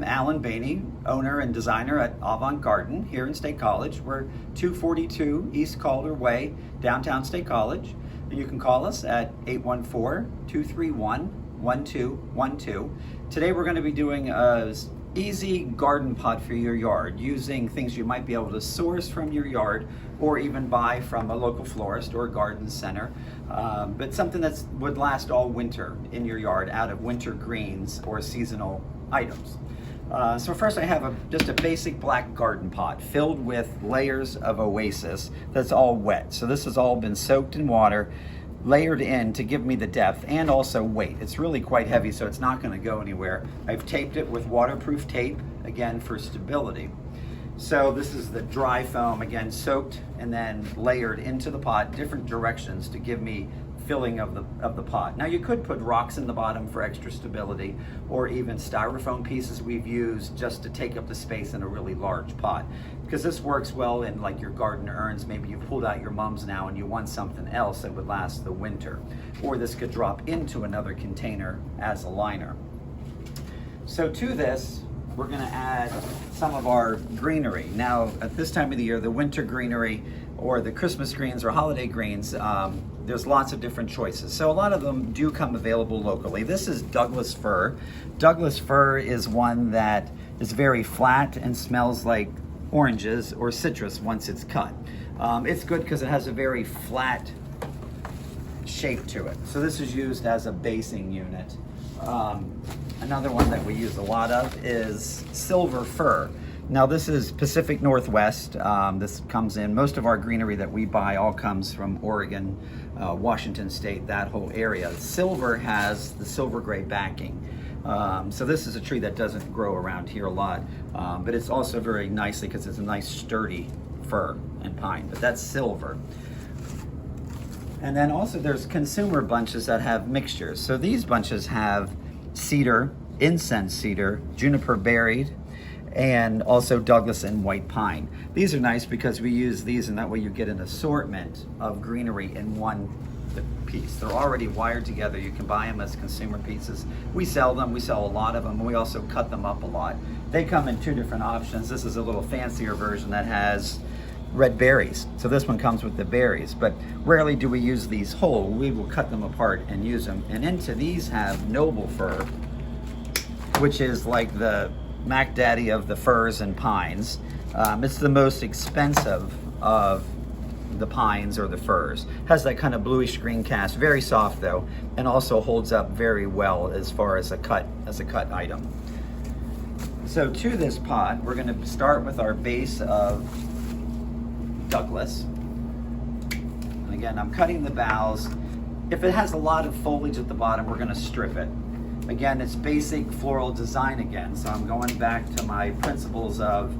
I'm Alan Baney, owner and designer at Avant Garden here in State College. We're 242 East Calder Way, downtown State College. And you can call us at 814-231-1212. Today we're going to be doing a easy garden pot for your yard using things you might be able to source from your yard or even buy from a local florist or garden center, but something that would last all winter in your yard out of winter greens or seasonal items. So first I have just a basic black garden pot filled with layers of oasis that's all wet. So this has all been soaked in water, layered in to give me the depth and also weight. It's really quite heavy, so it's not going to go anywhere. I've taped it with waterproof tape, again for stability. So this is the dry foam, again soaked and then layered into the pot, different directions to give me filling of the pot. Now you could put rocks in the bottom for extra stability, or even styrofoam pieces we've used just to take up the space in a really large pot, because this works well in like your garden urns. Maybe you pulled out your mums now and you want something else that would last the winter, or this could drop into another container as a liner. So to this we're going to add some of our greenery. Now at this time of the year, the winter greenery or the Christmas greens or holiday greens, there's lots of different choices. So a lot of them do come available locally. This is Douglas fir. Douglas fir is one that is very flat and smells like oranges or citrus once it's cut. It's good because it has a very flat shape to it. So this is used as a basing unit. Another one that we use a lot of is silver fir. Now this is Pacific Northwest. This comes in, most of our greenery that we buy all comes from Oregon, Washington State, that whole area. Silver has the silver gray backing. So this is a tree that doesn't grow around here a lot, but it's also very nicely because it's a nice sturdy fir and pine, but that's silver. And then also there's consumer bunches that have mixtures. So these bunches have cedar, incense cedar, juniper berried, and also Douglas and white pine. These are nice because we use these, and that way you get an assortment of greenery in one piece. They're already wired together. You can buy them as consumer pieces. We sell them. We sell a lot of them. We also cut them up a lot. They come in two different options. This is a little fancier version that has red berries. So this one comes with the berries, but rarely do we use these whole. We will cut them apart and use them. And into these have noble fir, which is like the Mac Daddy of the firs and pines. It's the most expensive of the pines or the firs. Has that kind of bluish green cast, very soft though, and also holds up very well as far as a cut item. So to this pot, we're going to start with our base of Douglas. And again, I'm cutting the boughs. If it has a lot of foliage at the bottom, we're going to strip it. Again, it's basic floral design again, so I'm going back to my principles of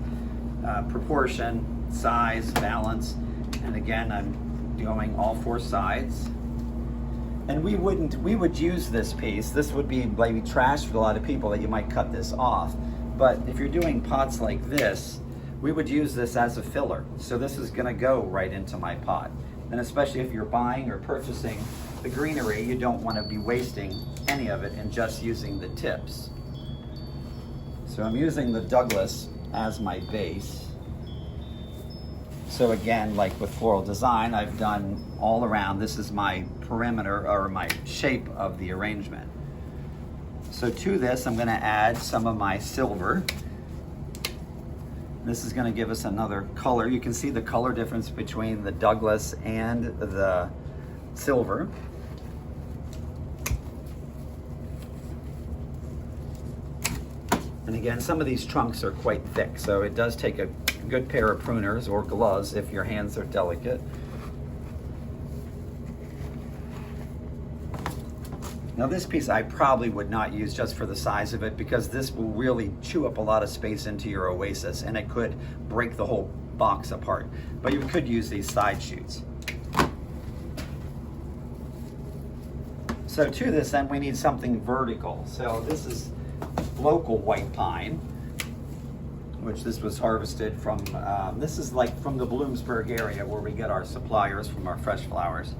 proportion, size, balance, and again, I'm going all four sides. And we would use this piece. This would be maybe trash for a lot of people that you might cut this off. But if you're doing pots like this, we would use this as a filler. So this is gonna go right into my pot. And especially if you're buying or purchasing the greenery, you don't wanna be wasting any of it and just using the tips. So I'm using the Douglas as my base. So again, like with floral design, I've done all around. This is my perimeter or my shape of the arrangement. So to this, I'm gonna add some of my silver. This is going to give us another color. You can see the color difference between the Douglas and the silver. And again, some of these trunks are quite thick, so it does take a good pair of pruners or gloves if your hands are delicate. Now this piece I probably would not use just for the size of it, because this will really chew up a lot of space into your oasis and it could break the whole box apart. But you could use these side shoots. So to this then we need something vertical. So this is local white pine, which this was harvested from, this is like from the Bloomsburg area where we get our suppliers from our fresh flowers.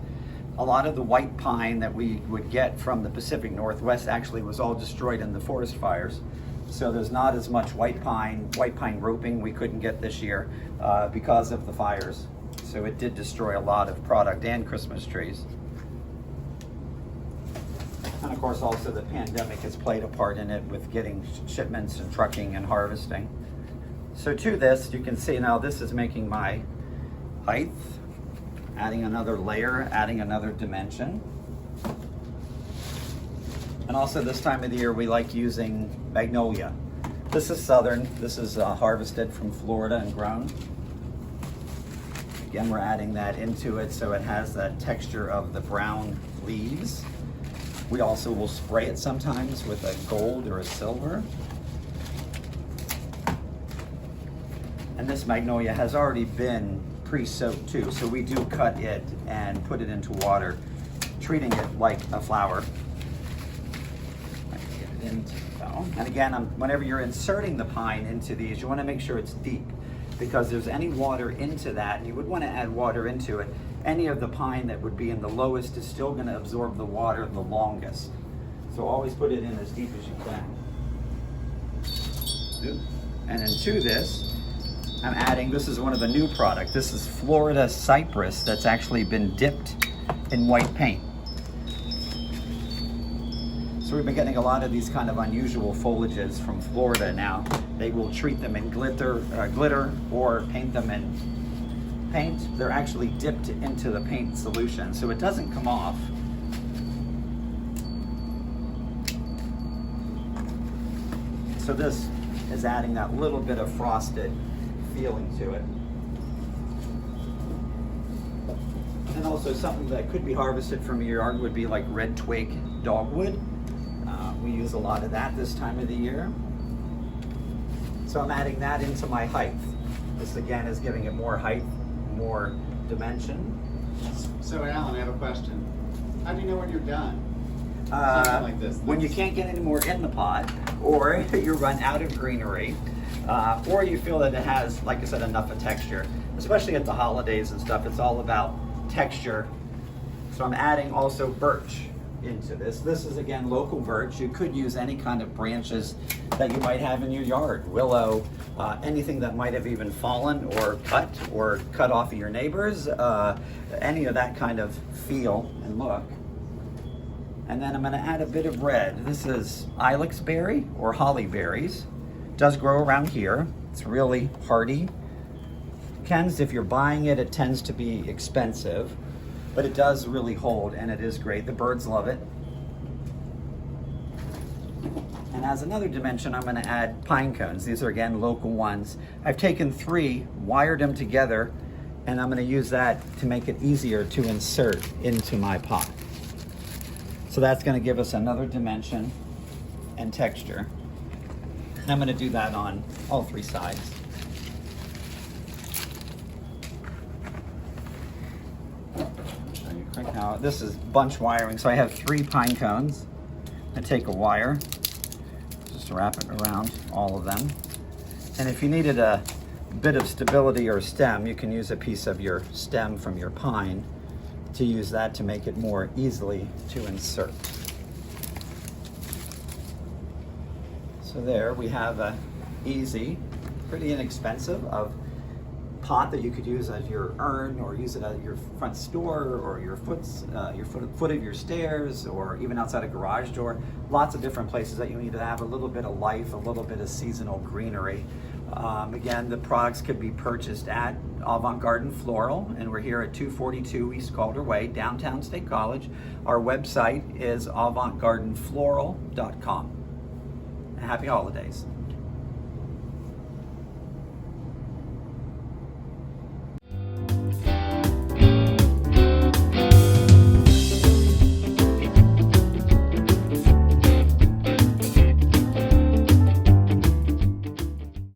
A lot of the white pine that we would get from the Pacific Northwest actually was all destroyed in the forest fires. So there's not as much white pine roping we couldn't get this year because of the fires. So it did destroy a lot of product and Christmas trees. And of course also the pandemic has played a part in it with getting shipments and trucking and harvesting. So to this, you can see now this is making my height, adding another layer, adding another dimension. And also this time of the year we like using magnolia. This is southern, this is harvested from Florida and grown. Again, we're adding that into it so it has that texture of the brown leaves. We also will spray it sometimes with a gold or a silver. And this magnolia has already been pre-soaked too, so we do cut it and put it into water, treating it like a flower. And again, whenever you're inserting the pine into these, you want to make sure it's deep, because there's any water into that, and you would want to add water into it. Any of the pine that would be in the lowest is still going to absorb the water the longest. So always put it in as deep as you can. And then to this, I'm adding, this is one of the new products. This is Florida cypress that's actually been dipped in white paint. So we've been getting a lot of these kind of unusual foliages from Florida now. They will treat them in glitter or paint them in paint. They're actually dipped into the paint solution, so it doesn't come off. So this is adding that little bit of frosted feeling to it. And also something that could be harvested from your yard would be like red twig dogwood. We use a lot of that this time of the year. So I'm adding that into my height. This again is giving it more height, more dimension. So Alan, I have a question. How do you know when you're done? Something like this. When you can't get any more in the pot, or you run out of greenery, or you feel that it has, like I said, enough of texture. Especially at the holidays and stuff, it's all about texture. So I'm adding also birch into this. This is again local birch. You could use any kind of branches that you might have in your yard. Willow, anything that might have even fallen or cut off of your neighbors, any of that kind of feel and look. And then I'm going to add a bit of red. This is ilex berry or holly berries. Does grow around here. It's really hardy. If you're buying it, it tends to be expensive, but it does really hold and it is great. The birds love it. And as another dimension, I'm going to add pine cones. These are again local ones. I've taken 3, wired them together, and I'm going to use that to make it easier to insert into my pot. So that's going to give us another dimension and texture. And I'm going to do that on all 3 sides. Now this is bunch wiring, so I have 3 pine cones. I take a wire, just wrap it around all of them. And if you needed a bit of stability or stem, you can use a piece of your stem from your pine to use that to make it more easily to insert. So there we have a easy, pretty inexpensive pot that you could use as your urn, or use it at your front door, or your foot of your stairs, or even outside a garage door. Lots of different places that you need to have a little bit of life, a little bit of seasonal greenery. Again, the products could be purchased at Avant Garden Floral, and we're here at 242 East Calder Way, downtown State College. Our website is avantgardenfloral.com. Happy holidays.